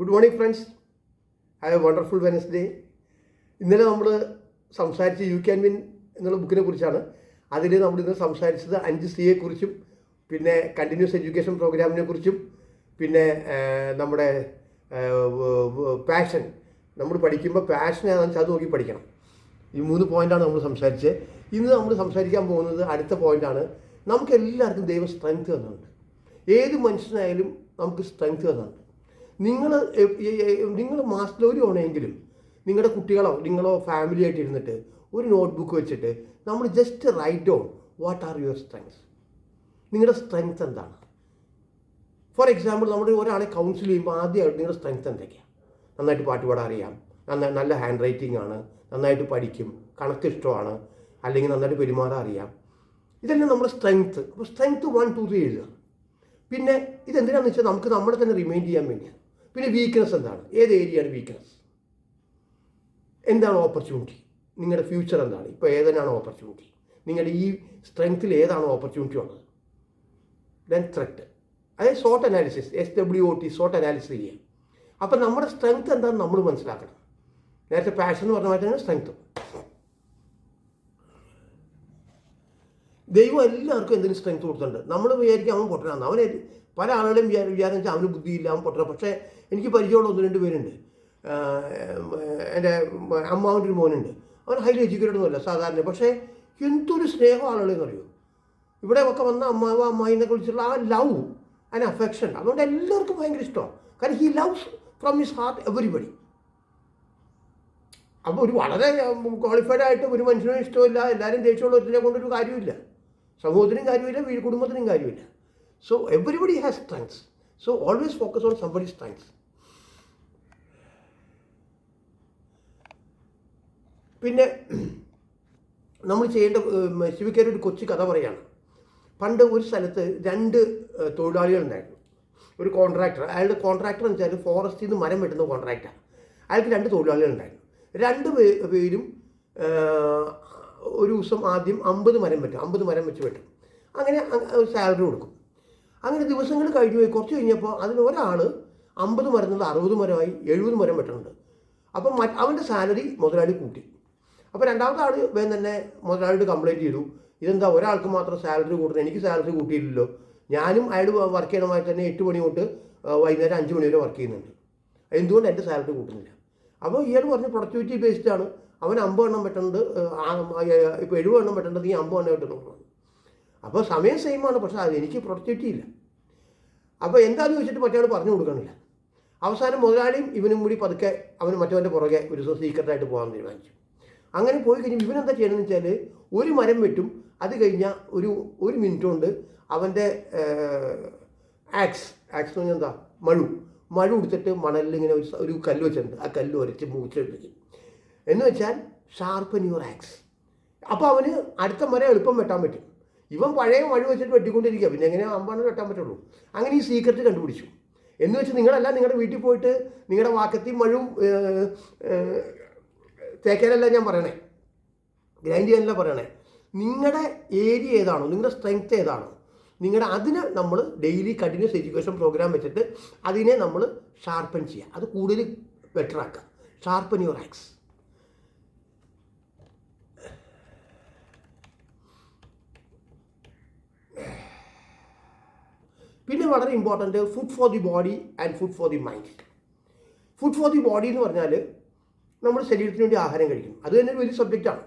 Good morning friends. Have a wonderful Wednesday. ഇന്നലെ നമ്മൾ സംസാരിച്ച യു ക്യാൻ വിൻ എന്നുള്ള ബുക്കിനെ കുറിച്ചാണ്. അതിൽ നമ്മളിന്ന് സംസാരിച്ചത് 5C കുറിച്ചും പിന്നെ കണ്ടിന്യൂസ് എഡ്യൂക്കേഷൻ പ്രോഗ്രാമിനെ കുറിച്ചും പിന്നെ നമ്മുടെ പാഷൻ, നമ്മൾ പഠിക്കുമ്പോൾ പാഷൻ ഏതാണെന്ന് വെച്ചാൽ അത് നോക്കി പഠിക്കണം. ഈ 3 പോയിൻ്റാണ് നമ്മൾ സംസാരിച്ചത്. ഇന്ന് നമ്മൾ സംസാരിക്കാൻ പോകുന്നത് അടുത്ത പോയിൻ്റാണ്. നമുക്ക് എല്ലാവർക്കും ദൈവം സ്ട്രെങ്ത് തന്നിട്ടുണ്ട്. ഏത് മനുഷ്യനായാലും നമുക്ക് സ്ട്രെങ്ത് തന്നിട്ടുണ്ട്. നിങ്ങൾ മാസത്തിൽ ആണെങ്കിലും നിങ്ങളുടെ കുട്ടികളോ നിങ്ങളോ ഫാമിലി ആയിട്ട് ഇരുന്നിട്ട് ഒരു നോട്ട്ബുക്ക് വെച്ചിട്ട് നമ്മൾ just write down what are your strengths. നിങ്ങളുടെ സ്ട്രെങ്ത് എന്താണ്? ഫോർ എക്സാമ്പിൾ, നമ്മൾ ഒരാളെ കൗൺസിൽ ചെയ്യുമ്പോൾ ആദ്യമായിട്ട് നിങ്ങളുടെ സ്ട്രെങ്ത് എന്തൊക്കെയാണ്? നന്നായിട്ട് പാട്ട് പാടാൻ അറിയാം, നല്ല ഹാൻഡ് റൈറ്റിംഗ് ആണ്, നന്നായിട്ട് പഠിക്കും, കണക്ക് ഇഷ്ടമാണ്, അല്ലെങ്കിൽ നന്നായിട്ട് പെരുമാറാൻ അറിയാം. ഇതെല്ലാം നമ്മുടെ സ്ട്രെങ്ത്ത്. അപ്പോൾ സ്ട്രെങ്ത്ത് 1, 2, 3 എഴുതുക. പിന്നെ ഇതെന്തിനാണെന്ന് വെച്ചാൽ നമുക്ക് നമ്മളെ തന്നെ റിമൈൻഡ് ചെയ്യാൻ വേണ്ടിയാണ്. പിന്നെ വീക്ക്നെസ് എന്താണ്? ഏത് ഏരിയയാണ് വീക്ക്നെസ്? എന്താണ് ഓപ്പർച്യൂണിറ്റി? നിങ്ങളുടെ ഫ്യൂച്ചർ എന്താണ്? ഇപ്പോൾ ഏതിനാണ് ഓപ്പർച്യൂണിറ്റി? നിങ്ങളുടെ ഈ സ്ട്രെങ്ത്തിൽ ഏതാണ് ഓപ്പർച്യൂണിറ്റി ഉള്ളത്? ദെൻ ത്രെറ്റ്, അതായത് SWOT analysis, SWOT, SWOT analysis ചെയ്യുക. അപ്പം നമ്മുടെ സ്ട്രെങ്ത് എന്താണെന്ന് നമ്മൾ മനസ്സിലാക്കണം. നേരത്തെ പാഷൻ എന്ന് പറഞ്ഞ മാതിരിയാണ് സ്ട്രെങ്ത്തും. ദൈവം എല്ലാവർക്കും എന്തെങ്കിലും സ്ട്രെങ്ത് കൊടുത്തിട്ടുണ്ട്. നമ്മൾ വിചാരിക്കും അവൻ പൊട്ടനാണ്. അവനെ പല ആളുകളെയും വിചാരം വെച്ചാൽ അവന് ബുദ്ധിയില്ല, അവൻ പൊട്ടന. പക്ഷേ എനിക്ക് പരിചയമുള്ള 1-2 പേരുണ്ട്. എൻ്റെ അമ്മാവൻ്റെ ഒരു മോനുണ്ട്. അവൻ ഹൈലി എഡ്യൂക്കേറ്റഡ് ഒന്നുമല്ല, സാധാരണ. പക്ഷേ എന്തൊരു സ്നേഹം ആളുകളെന്ന് അറിയുമോ? ഇവിടെ ഒക്കെ വന്ന അമ്മാവ അമ്മായി എന്നൊക്കെ വിളിച്ചിട്ടുള്ള ആ ലവ് ആൻഡ് അഫെക്ഷൻ, അതുകൊണ്ട് എല്ലാവർക്കും ഭയങ്കര ഇഷ്ടമാണ്. കാരണം he loves from his heart everybody. അപ്പോൾ ഒരു വളരെ ക്വാളിഫൈഡ് ആയിട്ട് ഒരു മനുഷ്യനും ഇഷ്ടമില്ല, എല്ലാവരും ദേഷ്യമുള്ള ഒരുത്തിനെ കൊണ്ടൊരു കാര്യമില്ല. സമൂഹത്തിനും കാര്യമില്ല, കുടുംബത്തിനും കാര്യമില്ല. So everybody has strengths. So always focus on somebody strengths. പിന്നെ നമ്മൾ ചെയ്യേണ്ട, ശിവക്കാരി ഒരു കൊച്ചു കഥ പറയുകയാണ്. പണ്ട് ഒരു സ്ഥലത്ത് 2 തൊഴിലാളികളുണ്ടായിരുന്നു. ഒരു കോൺട്രാക്ടർ, അയാളുടെ കോൺട്രാക്ടർ എന്ന് വെച്ചാൽ ഫോറസ്റ്റിൽ നിന്ന് മരം വെട്ടുന്ന കോൺട്രാക്ടർ. അയാൾക്ക് 2 തൊഴിലാളികളുണ്ടായിരുന്നു. 2 പേരും ഒരു ദിവസം ആദ്യം 50 മരം വെട്ടും, 50 മരം വെച്ച് വെട്ടും. അങ്ങനെ സാലറി കൊടുക്കും. അങ്ങനെ ദിവസങ്ങൾ കഴിഞ്ഞു പോയി. കുറച്ച് കഴിഞ്ഞപ്പോൾ അതിൽ ഒരാൾ 50 മരം നിന്ന് 60 മരമായി 70 മരം വെട്ടുന്നുണ്ട്. അപ്പം അവൻ്റെ സാലറി മുതലാളി കൂട്ടി. അപ്പോൾ രണ്ടാമത്തെ ആൾ വേഗം തന്നെ മുതലാളിയോട് കംപ്ലയിൻറ്റ് ചെയ്തു, ഇതെന്താ ഒരാൾക്ക് മാത്രം സാലറി കൂട്ടുന്നത്, എനിക്ക് സാലറി കൂട്ടിയില്ലല്ലോ. ഞാനും അയാൾ വർക്ക് ചെയ്യണമായി തന്നെ 8 മണി തൊട്ട് വൈകുന്നേരം 5 മണി വരെ വർക്ക് ചെയ്യുന്നുണ്ട്, എന്തുകൊണ്ട് എൻ്റെ സാലറി കൂട്ടുന്നില്ല? അപ്പോൾ ഇയാൾ പറഞ്ഞ് പ്രൊഡക്ടിവിറ്റി ബേസ്ഡ് ആണ്, അവൻ 50 എണ്ണം വെട്ടുന്നുണ്ട്, ഇപ്പോൾ 70 എണ്ണം വെട്ടേണ്ടത് ഈ 50 എണ്ണം വെട്ടുന്നു. അപ്പോൾ സമയം സെയിമാണ്, പക്ഷേ അത് എനിക്ക് പ്രൊഡക്ടിവിറ്റി ഇല്ല. അപ്പോൾ എന്താണെന്ന് ചോദിച്ചിട്ട് മറ്റേ പറഞ്ഞു കൊടുക്കണില്ല. അവസാനം മുതലാളിയും ഇവനും കൂടി പതുക്കെ അവന് മറ്റവൻ്റെ പുറകെ ഒരു ദിവസം സീക്രട്ടായിട്ട് പോകാൻ തീരുമാനിച്ചു. അങ്ങനെ പോയി കഴിഞ്ഞാൽ ഇവനെന്താ ചെയ്യണമെന്ന് വെച്ചാൽ ഒരു മരം വെട്ടും, അത് കഴിഞ്ഞാൽ ഒരു മിനിറ്റ് കൊണ്ട് അവൻ്റെ ആക്സ് എന്ന് പറഞ്ഞാൽ എന്താ, മഴു എടുത്തിട്ട് മണലിൽ ഇങ്ങനെ ഒരു കല്ല് വെച്ചിട്ടുണ്ട്, ആ കല്ല് ഉരച്ച് മൂച്ചെടുപ്പിക്കും. എന്ന് വെച്ചാൽ ഷാർപ്പൻ യുവർ ആക്സ്. അപ്പോൾ അവന് അടുത്ത മരം എളുപ്പം വെട്ടാൻ പറ്റും. ഇവൻ പഴയ മഴ വെച്ചിട്ട് വെട്ടിക്കൊണ്ടിരിക്കുക, പിന്നെ എങ്ങനെ 50 വെട്ടാൻ പറ്റുള്ളൂ. അങ്ങനെ ഈ സീക്രട്ട് കണ്ടുപിടിച്ചു. എന്ന് വെച്ചാൽ നിങ്ങളല്ല നിങ്ങളുടെ വീട്ടിൽ പോയിട്ട് നിങ്ങളുടെ വാക്കത്തി മഴവും തേക്കാനല്ല ഞാൻ പറയണേ, ഗ്രൈൻഡ് ചെയ്യാനല്ല പറയണേ. നിങ്ങളുടെ ഏരിയ ഏതാണോ, നിങ്ങളുടെ സ്ട്രെങ്ത് ഏതാണോ, അതിനെ നമ്മൾ ഡെയിലി കണ്ടിന്യൂസ് എഡ്യൂക്കേഷൻ പ്രോഗ്രാം വെച്ചിട്ട് അതിനെ നമ്മൾ ഷാർപ്പൻ ചെയ്യുക, അത് കൂടുതൽ ബെറ്റർ ആക്കുക. Sharpen your axe. പിന്നെ വളരെ important, food for the body and food for the mind. Food for the body എന്ന് പറഞ്ഞാൽ നമ്മൾ ശരീരത്തിന് വേണ്ടി ആഹാരം കഴിക്കും. അത് തന്നെ ഒരു വലിയ സബ്ജക്റ്റാണ്.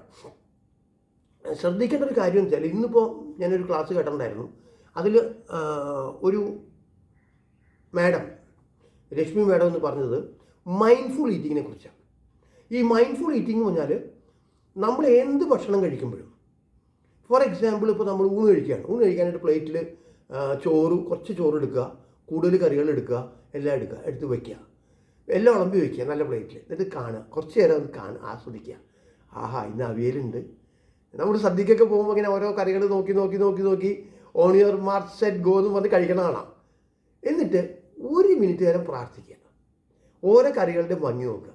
ശ്രദ്ധിക്കേണ്ട ഒരു കാര്യം എന്ന് വെച്ചാൽ, ഇന്നിപ്പോൾ ഞാനൊരു ക്ലാസ് കേട്ടിട്ടുണ്ടായിരുന്നു. അതിൽ ഒരു മാഡം, രശ്മി മാഡം എന്ന് പറഞ്ഞത് മൈൻഡ്ഫുൾ ഈറ്റിങ്ങിനെ കുറിച്ചാണ്. ഈ മൈൻഡ്ഫുൾ ഈറ്റിംഗ് എന്ന് പറഞ്ഞാൽ നമ്മൾ എന്ത് ഭക്ഷണം കഴിക്കുമ്പോഴും, ഫോർ എക്സാമ്പിൾ ഇപ്പോൾ നമ്മൾ ഊണ് കഴിക്കാനായിട്ട് പ്ലേറ്റിൽ കുറച്ച് ചോറ് എടുക്കുക, കൂടുതൽ കറികൾ എടുക്കുക, എല്ലാം എടുത്ത് വയ്ക്കുക, എല്ലാം വിളമ്പി വയ്ക്കുക നല്ല പ്ലേറ്റിൽ. എന്നിട്ട് കാണുക, കുറച്ച് നേരം ഒന്ന് ആസ്വദിക്കുക. ആഹാ, ഇന്ന് അവിയലുണ്ട്. നമ്മൾ സദ്യക്കൊക്കെ പോകുമ്പോൾ ഇങ്ങനെ ഓരോ കറികൾ നോക്കി on your mark set go എന്ന് പറഞ്ഞ് കഴിക്കണ കാണാം. എന്നിട്ട് 1 മിനിറ്റ് നേരം പ്രാർത്ഥിക്കുക, ഓരോ കറികളുടെ ഭംഗി നോക്കുക.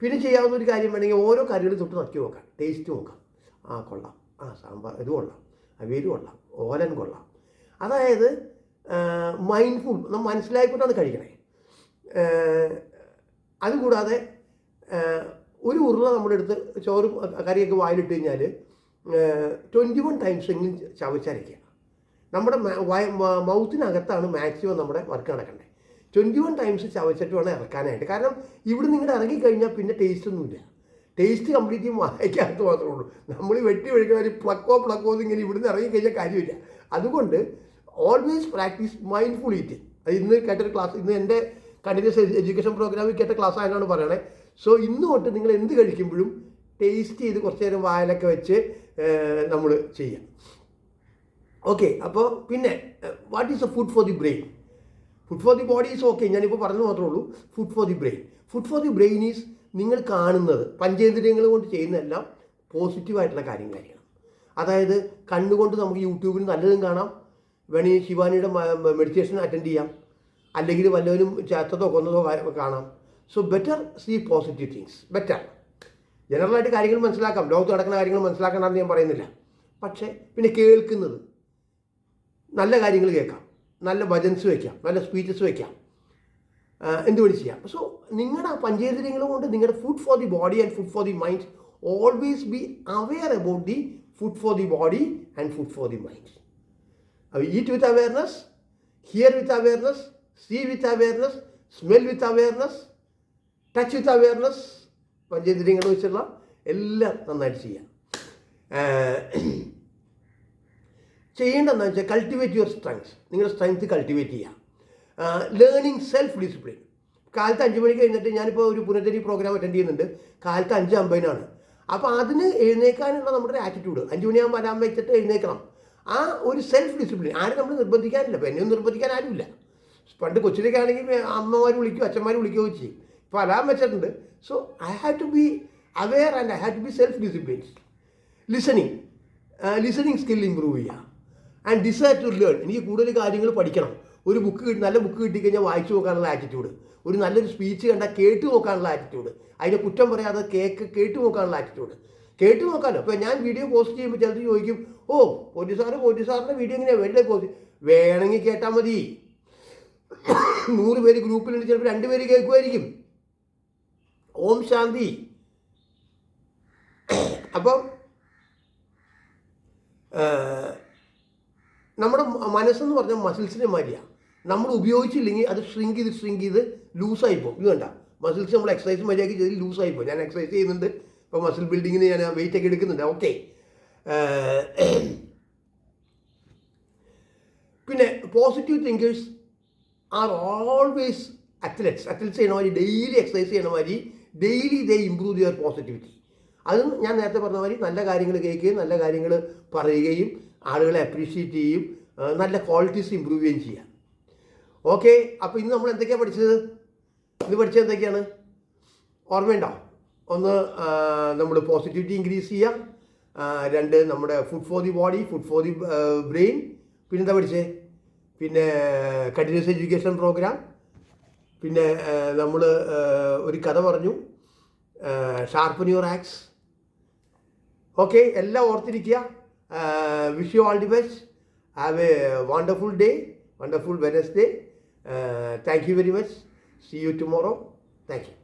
പിന്നെ ചെയ്യാവുന്ന ഒരു കാര്യം വേണമെങ്കിൽ ഓരോ കറികൾ തൊട്ട് നക്കി നോക്കാം, ടേസ്റ്റ് നോക്കാം. ആ കൊള്ളാം, ആ സാമ്പാർ ഇത് കൊള്ളാം, അവിയൽ കൊള്ളാം, ഓലൻ കൊള്ളാം. അതായത് മൈൻഡ്ഫുൾ, നമ്മൾ മനസ്സിലായിക്കൊണ്ടാണ് കഴിക്കണേ. അതുകൂടാതെ ഒരു ഉരുള നമ്മുടെ അടുത്ത് ചോറും കറിയൊക്കെ വായിലിട്ട് കഴിഞ്ഞാൽ 21 ടൈംസ് എങ്കിലും ചവച്ചരയ്ക്കുക. നമ്മുടെ മൗത്തിനകത്താണ് മാക്സിമം നമ്മുടെ വർക്ക് നടക്കേണ്ടത്. 21 ടൈംസ് ചവച്ചിട്ട് വേണം ഇറക്കാനായിട്ട്. കാരണം ഇവിടെ നിങ്ങളുടെ ഇറങ്ങിക്കഴിഞ്ഞാൽ പിന്നെ ടേസ്റ്റ് ഒന്നുമില്ല. ടേസ്റ്റ് കംപ്ലീറ്റ് വായിക്കകത്ത് മാത്രമേ ഉള്ളൂ. നമ്മൾ വെട്ടി ഒഴിക്കുന്ന പ്ലക്കോ ഇങ്ങനെ ഇവിടുന്ന് ഇറങ്ങിക്കഴിഞ്ഞാൽ കാര്യമില്ല. അതുകൊണ്ട് ഓൾവേസ് പ്രാക്ടീസ് മൈൻഡ്ഫുൾ ഈറ്റിംഗ്. അത് ഇന്ന് കേട്ടൊരു ക്ലാസ്, ഇന്ന് എൻ്റെ കണ്ടിന്യൂസ് എഡ്യൂക്കേഷൻ പ്രോഗ്രാമിൽ കേട്ട ക്ലാസ് ആയതാണ് പറയണേ. സോ ഇന്ന് തൊട്ട് നിങ്ങൾ എന്ത് കഴിക്കുമ്പോഴും ടേസ്റ്റ് ചെയ്ത് കുറച്ച് നേരം വായിലൊക്കെ വെച്ച് നമ്മൾ ചെയ്യാം. ഓക്കെ. അപ്പോൾ പിന്നെ what is A food for the brain? Food for the body is okay, ഞാനിപ്പോൾ പറഞ്ഞു മാത്രമേ ഉള്ളൂ. Food for the brain, food for the brain is നിങ്ങൾ കാണുന്നത് പഞ്ചേന്ദ്രിയങ്ങൾ കൊണ്ട് ചെയ്യുന്നതെല്ലാം പോസിറ്റീവായിട്ടുള്ള കാര്യങ്ങളായിരിക്കണം. അതായത് കണ്ണുകൊണ്ട് നമുക്ക് യൂട്യൂബിൽ നല്ലതും കാണാം, വേണമെങ്കിൽ ശിവാനിയുടെ മെഡിറ്റേഷൻ അറ്റൻഡ് ചെയ്യാം, അല്ലെങ്കിൽ വല്ലവരും ചത്തതോ കൊന്നതോ കാണാം. So better see positive things, better. ജനറലായിട്ട് കാര്യങ്ങൾ മനസ്സിലാക്കാം, ലോകത്ത് നടക്കുന്ന കാര്യങ്ങൾ മനസ്സിലാക്കണമെന്ന് ഞാൻ പറയുന്നില്ല. പക്ഷേ പിന്നെ കേൾക്കുന്നത്, നല്ല കാര്യങ്ങൾ കേൾക്കാം, നല്ല ഭജൻസ് വയ്ക്കാം, നല്ല സ്പീച്ചസ് വയ്ക്കാം, എന്തുകൊണ്ട് ചെയ്യാം. സോ നിങ്ങളുടെ പഞ്ചേന്ദ്രിയങ്ങൾ കൊണ്ട് നിങ്ങളുടെ food for the body and food for the mind, always be aware about the food for the body and food for the mind. Eat with awareness, here with awareness, see with awareness, smell with awareness, touch with awareness. പഞ്ചേന്ദ്രിയങ്ങൾ വെച്ചുള്ള എല്ലാം നന്നായിട്ട് ചെയ്യാം. ചെയ്യേണ്ടതെന്ന് വെച്ചാൽ cultivate your strengths, നിങ്ങളുടെ strength cultivate ചെയ്യാം. Learning self discipline. കാലത്ത് 5 മണിക്ക് കഴിഞ്ഞിട്ട് ഞാനിപ്പോൾ ഒരു പുനഃചരി പ്രോഗ്രാം അറ്റൻഡ് ചെയ്യുന്നുണ്ട്. കാലത്ത് 5:50 അപ്പോൾ അതിന് എഴുന്നേക്കാനുള്ള നമ്മുടെ ഒരു ആറ്റിറ്റ്യൂഡ്, 5 മണിയാകുമ്പോൾ അലാം വെച്ചിട്ട് എഴുന്നേക്കണം. ആ ഒരു സെൽഫ് ഡിസിപ്ലിൻ ആരും നമ്മൾ നിർബന്ധിക്കാനില്ല. ഇപ്പോൾ എന്നെയൊന്നും നിർബന്ധിക്കാൻ ആരുമില്ല. പണ്ട് കൊച്ചിലേക്കാണെങ്കിൽ അമ്മമാർ വിളിക്കുകയോ അച്ഛന്മാർ വിളിക്കുകയോ ചെയ്യും. ഇപ്പോൾ അലാം വെച്ചിട്ടുണ്ട്. So I have to be aware and I have to be self disciplined. Listening skill improve ചെയ്യുക ആൻഡ് ഡിസയർ ടു ലേൺ. എനിക്ക് കൂടുതൽ കാര്യങ്ങൾ പഠിക്കണം. ഒരു നല്ല ബുക്ക് കിട്ടിക്കഴിഞ്ഞാൽ വായിച്ചു നോക്കാനുള്ള ആറ്റിറ്റ്യൂഡ്, ഒരു നല്ലൊരു സ്പീച്ച് കണ്ടാൽ കേട്ട് നോക്കാനുള്ള ആറ്റിറ്റ്യൂഡ്, അതിനെ കുറ്റം പറയാതെ കേട്ട് നോക്കാനുള്ള ആറ്റിറ്റ്യൂഡ്. കേട്ട് നോക്കാമല്ലോ. ഇപ്പോൾ ഞാൻ വീഡിയോ പോസ്റ്റ് ചെയ്യുമ്പോൾ ചിലർ ചോദിക്കും, ഓ പോലീസാറിൻ്റെ വീഡിയോ എങ്ങനെയാണ് വെറുതെ പോസ്റ്റ്? വേണമെങ്കിൽ കേട്ടാൽ മതി. 100 പേര് ഗ്രൂപ്പിലുണ്ട്, ചിലപ്പോൾ 2 പേര് കേൾക്കുമായിരിക്കും. ഓം ശാന്തി. അപ്പം നമ്മുടെ മനസ്സെന്ന് പറഞ്ഞാൽ മസിൽസിനെ മാതിരിയാണ്. നമ്മൾ ഉപയോഗിച്ചില്ലെങ്കിൽ അത് ഷ്രിങ്ക് ചെയ്ത് ലൂസായിപ്പോകും. ഇത് കണ്ട മസിൽസ് നമ്മൾ എക്സസൈസ് മര്യാദയ്ക്ക് ചെയ്ത് ലൂസായിപ്പോകും. ഞാൻ എക്സസൈസ് ചെയ്യുന്നുണ്ട്, ഇപ്പോൾ മസിൽ ബിൽഡിങ്ങിന് ഞാൻ വെയിറ്റ് ഒക്കെ എടുക്കുന്നുണ്ട്. ഓക്കെ. പിന്നെ positive thinkers are always athletes ചെയ്യണ മാതിരി, ഡെയിലി എക്സസൈസ് ചെയ്യണ മാതിരി, daily they improve your positivity. അതും ഞാൻ നേരത്തെ പറഞ്ഞ മാതിരി നല്ല കാര്യങ്ങൾ കേൾക്കുകയും നല്ല കാര്യങ്ങൾ പറയുകയും ആളുകളെ അപ്രീഷിയേറ്റ് ചെയ്യും, നല്ല ക്വാളിറ്റീസ് ഇമ്പ്രൂവ് ചെയ്യുകയും ചെയ്യാം. ഓക്കെ. അപ്പോൾ ഇന്ന് നമ്മൾ എന്തൊക്കെയാണ് പഠിച്ചത്? ഇന്ന് പഠിച്ചത് എന്തൊക്കെയാണ് ഓർമ്മയുണ്ടോ? ഒന്ന്, നമ്മൾ പോസിറ്റിവിറ്റി ഇൻക്രീസ് ചെയ്യാം. 2, നമ്മുടെ food for the body, food for the brain. പിന്നെന്താ പഠിച്ചേ? പിന്നെ കണ്ടിന്യൂസ് എഡ്യൂക്കേഷൻ പ്രോഗ്രാം. പിന്നെ നമ്മൾ ഒരു കഥ പറഞ്ഞു, ഷാർപ്പൻ യുവർ ആക്സ്. ഓക്കെ. എല്ലാം ഓർത്തിരിക്കുക. Wish you all the best. Have a wonderful day, wonderful Wednesday. Thank you very much. See you tomorrow. Thank U.